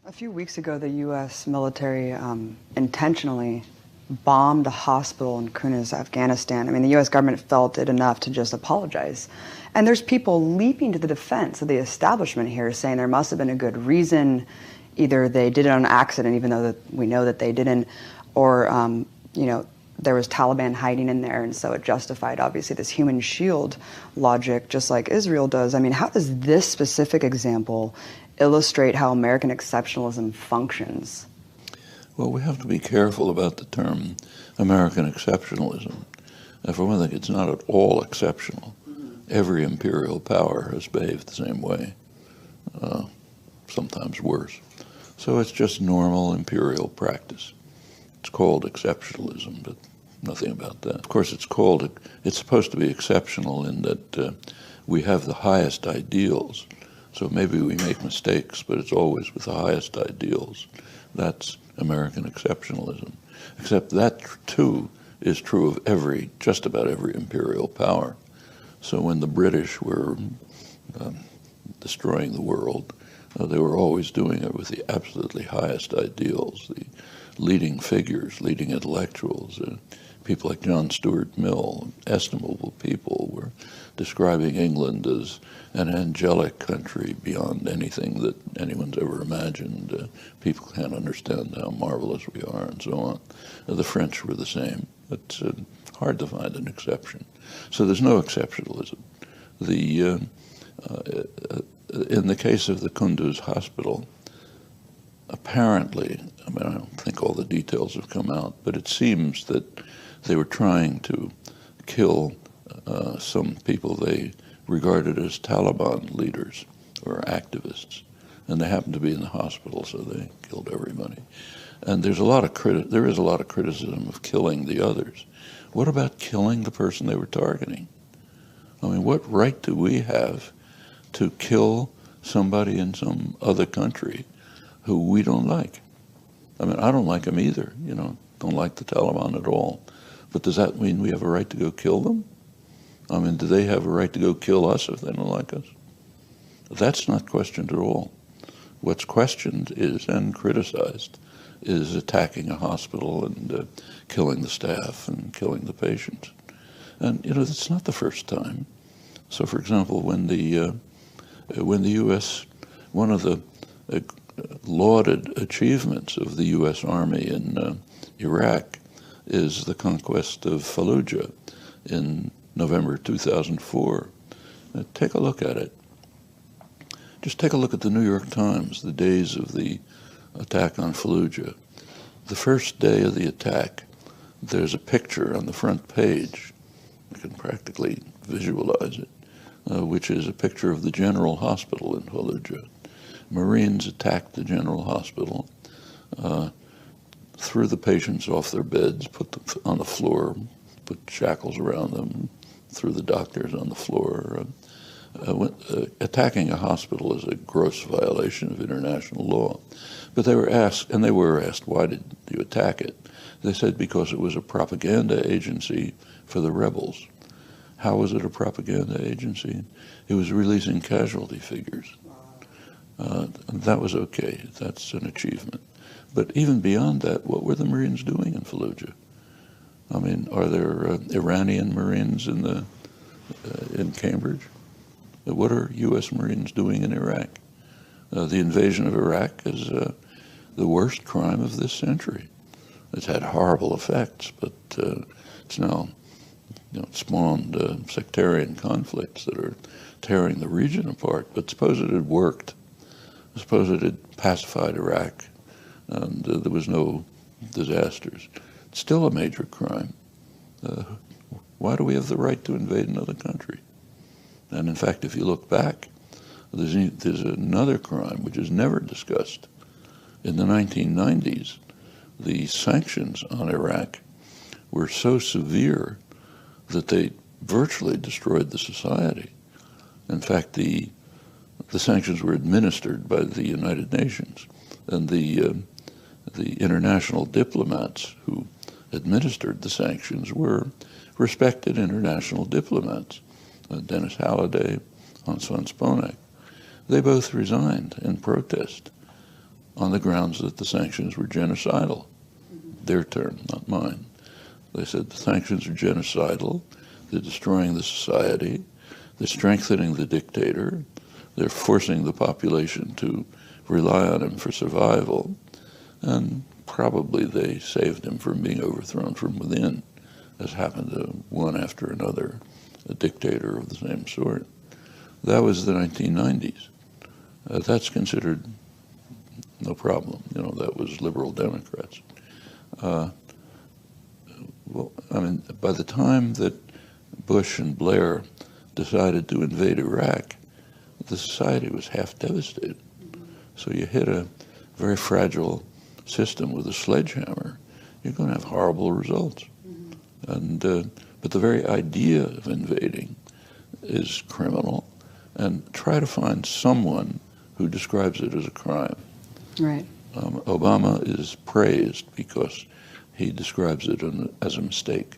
A few weeks ago, the U.S. military intentionally bombed a hospital in Kunas, Afghanistan. I mean, the U.S. government felt it enough to just apologize. And there's people leaping to the defense of the establishment here, saying there must have been a good reason. Either they did it on accident, even though we know that they didn't, or, there was Taliban hiding in there, and so it justified, obviously, this human shield logic, just like Israel does. I mean, how does this specific example illustrate how American exceptionalism functions? Well, we have to be careful about the term American exceptionalism. For one thing, it's not at all exceptional. Every imperial power has behaved the same way, sometimes worse. So it's just normal imperial practice. It's called exceptionalism, but nothing about that. Of course, it's supposed to be exceptional in that we have the highest ideals. So maybe we make mistakes, but it's always with the highest ideals. That's American exceptionalism. Except that, too, is true of just about every imperial power. So when the British were destroying the world, they were always doing it with the absolutely highest ideals, the leading figures, leading intellectuals, people like John Stuart Mill, estimable people, were describing England as an angelic country beyond anything that anyone's ever imagined. People can't understand how marvelous we are, and so on. The French were the same. It's hard to find an exception. So there's no exceptionalism. In the case of the Kunduz hospital, apparently, I don't think all the details have come out, but it seems that they were trying to kill some people they regarded as Taliban leaders or activists, and they happened to be in the hospital, so they killed everybody. And there is a lot of criticism of killing the others. What about killing the person they were targeting? I mean, what right do we have to kill somebody in some other country who we don't like? I mean, I don't like them either, don't like the Taliban at all. But does that mean we have a right to go kill them? I mean, do they have a right to go kill us if they don't like us? That's not questioned at all. What's questioned is, and criticized, is attacking a hospital and killing the staff and killing the patients. And, it's not the first time. So, for example, when the U.S., one of the lauded achievements of the U.S. Army in Iraq is the conquest of Fallujah in November 2004. Take a look at it. Just take a look at the New York Times, the days of the attack on Fallujah. The first day of the attack, there's a picture on the front page. You can practically visualize it, which is a picture of the General Hospital in Fallujah. Marines attacked the General Hospital, threw the patients off their beds, put them on the floor, put shackles around them, threw the doctors on the floor. Attacking a hospital is a gross violation of international law. But they were asked, why did you attack it? They said because it was a propaganda agency for the rebels. How was it a propaganda agency? It was releasing casualty figures. That was okay. That's an achievement. But even beyond that, what were the Marines doing in Fallujah? I mean, are there Iranian Marines in Cambridge? What are U.S. Marines doing in Iraq? The invasion of Iraq is the worst crime of this century. It's had horrible effects, but it's now spawned sectarian conflicts that are tearing the region apart. But suppose it had worked. Suppose it had pacified Iraq and there was no disasters. It's still a major crime. Why do we have the right to invade another country? And in fact, if you look back, there's another crime which is never discussed. In the 1990s, the sanctions on Iraq were so severe that they virtually destroyed the society. In fact, the sanctions were administered by the United Nations, and the international diplomats who administered the sanctions were respected international diplomats. Dennis Halliday, Hans von Sponeck. They both resigned in protest. on the grounds that the sanctions were genocidal. Their term, not mine. They said the sanctions are genocidal, they're destroying the society, they're strengthening the dictator, they're forcing the population to rely on him for survival, and probably they saved him from being overthrown from within, as happened to one after another, a dictator of the same sort. That was the 1990s. That's considered no problem. You know, that was liberal Democrats. Well, I mean, by the time that Bush and Blair decided to invade Iraq, the society was half devastated. So you hit a very fragile system with a sledgehammer, you're going to have horrible results. And but the very idea of invading is criminal, and try to find someone who describes it as a crime. Right. Obama is praised because he describes it as a mistake.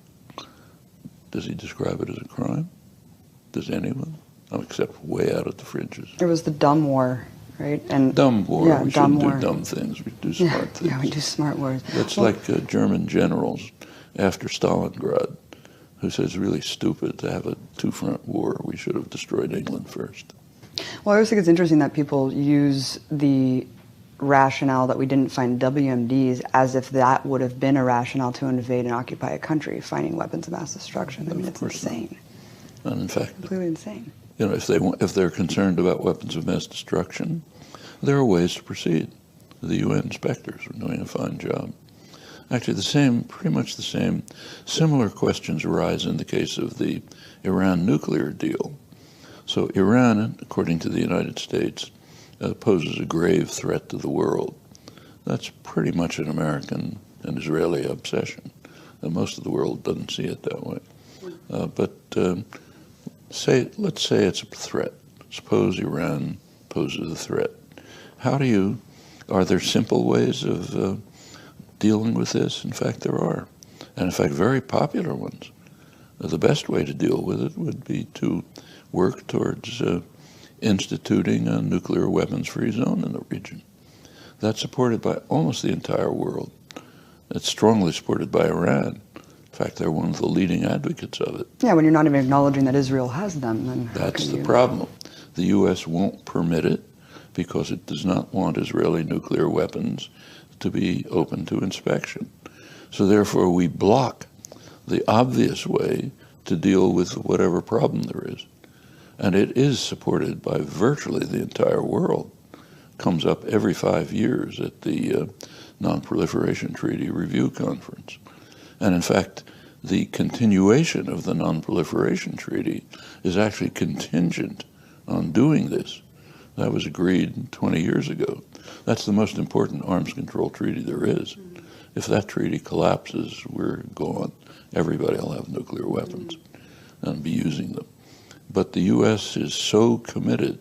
Does he describe it as a crime? Does anyone? Except way out at the fringes. It was the dumb war, right? And dumb war. Yeah, we dumb shouldn't war. do dumb things. We do smart things. Yeah, we do smart wars. That's like German generals after Stalingrad, who said it's really stupid to have a two-front war. We should have destroyed England first. Well, I always think it's interesting that people use the rationale that we didn't find WMDs as if that would have been a rationale to invade and occupy a country, finding weapons of mass destruction. I mean, it's insane. Not. And in fact, completely insane. You know, if they're concerned about weapons of mass destruction, there are ways to proceed. The UN inspectors are doing a fine job. Actually, pretty much the same, similar questions arise in the case of the Iran nuclear deal. So Iran, according to the United States, poses a grave threat to the world. That's pretty much an American and Israeli obsession. Most of the world doesn't see it that way. But let's say it's a threat. Suppose Iran poses a threat. Are there simple ways of dealing with this? In fact, there are. And in fact, very popular ones. The best way to deal with it would be to work towards instituting a nuclear weapons-free zone in the region. That's supported by almost the entire world. It's strongly supported by Iran. In fact, they're one of the leading advocates of it. Yeah, when you're not even acknowledging that Israel has them, then that's the problem. The U.S. won't permit it because it does not want Israeli nuclear weapons to be open to inspection. So therefore, we block the obvious way to deal with whatever problem there is. And it is supported by virtually the entire world. Comes up every 5 years at the Non-Proliferation Treaty Review Conference. And in fact, the continuation of the Non-Proliferation Treaty is actually contingent on doing this. That was agreed 20 years ago. That's the most important arms control treaty there is. If that treaty collapses, we're gone. Everybody will have nuclear weapons and be using them. But the U.S. is so committed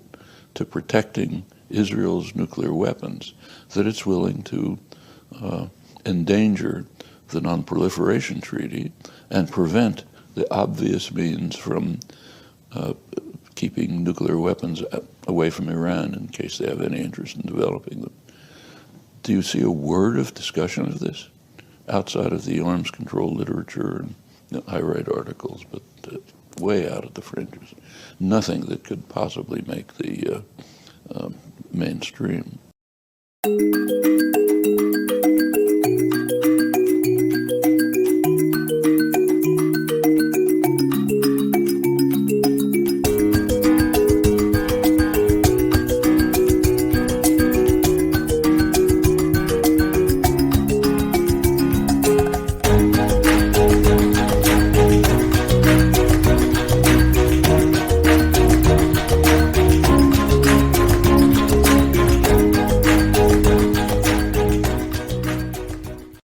to protecting Israel's nuclear weapons that it's willing to endanger the Non-Proliferation Treaty and prevent the obvious means from keeping nuclear weapons away from Iran in case they have any interest in developing them. Do you see a word of discussion of this outside of the arms control literature? And I write articles, but way out at the fringes. Nothing that could possibly make the mainstream.